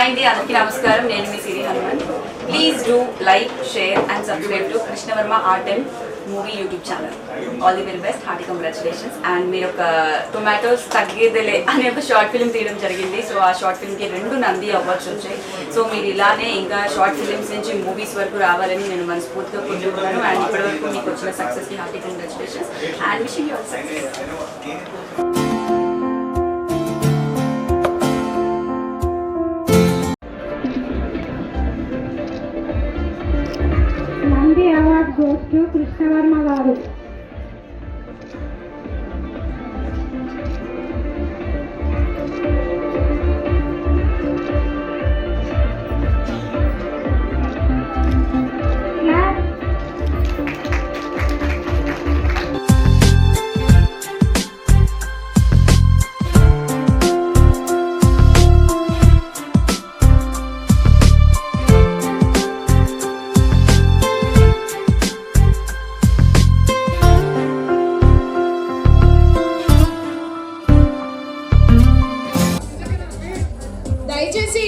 అండి, అందరికీ నమస్కారం. నేను మీ Siri Hanuman. Please do like, share and subscribe to Krishnavarma art and movie YouTube channel. All the very best, hearty congratulations. And మీరు ఒక టొమాటోస్ తగ్గేదేలే అనే ఒక షార్ట్ ఫిల్మ్ తీయడం జరిగింది. సో ఆ షార్ట్ ఫిల్మ్కి 2 నంది అవార్డ్స్ వచ్చాయి. సో మీరు ఇలానే ఇంకా షార్ట్ ఫిల్మ్స్ నుంచి మూవీస్ వరకు రావాలని నేను మనస్ఫూర్తిగా కోరుకుంటున్నాను. అండ్ ఇప్పటివరకు మీకు వచ్చిన సక్సెస్కి hearty congratulations and wishing you all success. Award goes to Krishnavarma గారు. దయచేసి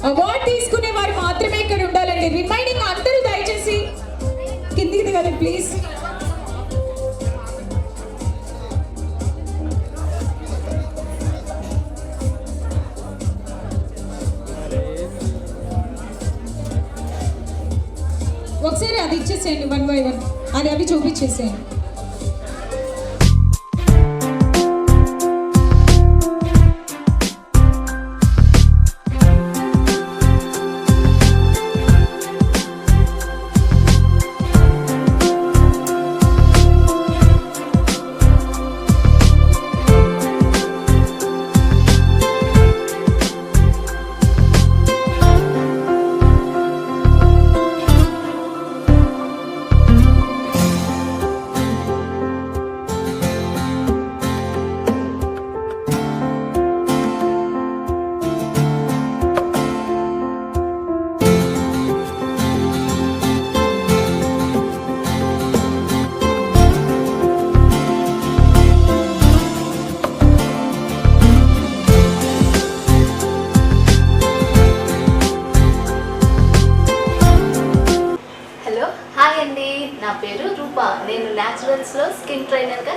అవార్డు తీసుకునే వారు మాత్రమే ఇక్కడ ఉండాలండి. రిమైనింగ్ అందరూ దయచేసి కిందికి దిగాలి ప్లీజ్. ఒకసారి అది ఇచ్చేసేయండి 1 by 1. అది అవి చూపించేసేయండి. నా పేరు రూప. నేను న్యాచురల్స్లో స్కిన్ ట్రైనర్గా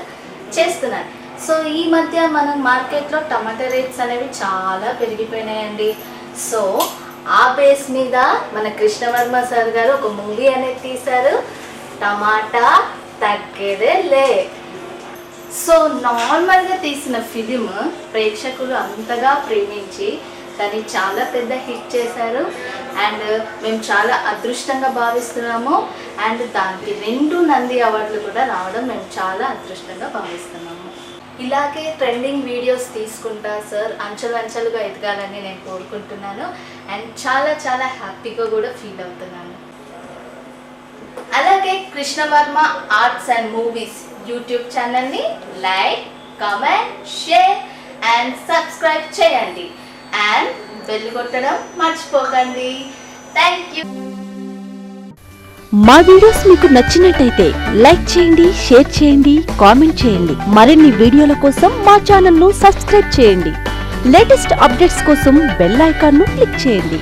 చేస్తున్నాను. సో ఈ మధ్య మనం మార్కెట్లో టమాటా రేట్స్ అనేవి చాలా పెరిగిపోయినాయండి. సో ఆ బేస్ మీద మన కృష్ణవర్మ సార్ గారు ఒక మూవీ అనేది తీశారు, టమాటా తగ్గేదే లే. సో నార్మల్గా తీసిన ఫిలిం ప్రేక్షకులు అంతగా ప్రేమించి దాన్ని చాలా పెద్ద హిట్ చేశారు. అండ్ మేము చాలా అదృష్టంగా భావిస్తున్నాము. అండ్ దానికి 2 నంది అవార్డులు కూడా రావడం మేము చాలా అదృష్టంగా భావిస్తున్నాము. ఇలాగే ట్రెండింగ్ వీడియోస్ తీసుకుంటా సార్ అంచెలంచెలుగా ఎదగాలని నేను కోరుకుంటున్నాను. అండ్ చాలా చాలా హ్యాపీగా కూడా ఫీల్ అవుతున్నాను. అలాగే Krishnavarma arts and movies YouTube ఛానల్ని like, comment, share and subscribe చేయండి. అండ్ బెల్ కొట్టడం మర్చిపోకండి. Thank you. మా వీడియోస్ మీకు నచ్చినట్టయితే లైక్ చేయండి, షేర్ చేయండి, కామెంట్ చేయండి. మరిన్ని వీడియోల కోసం మా ఛానల్ ను సబ్స్క్రైబ్ చేయండి. లేటెస్ట్ అప్డేట్స్ కోసం బెల్ ఐకాన్ ను క్లిక్ చేయండి.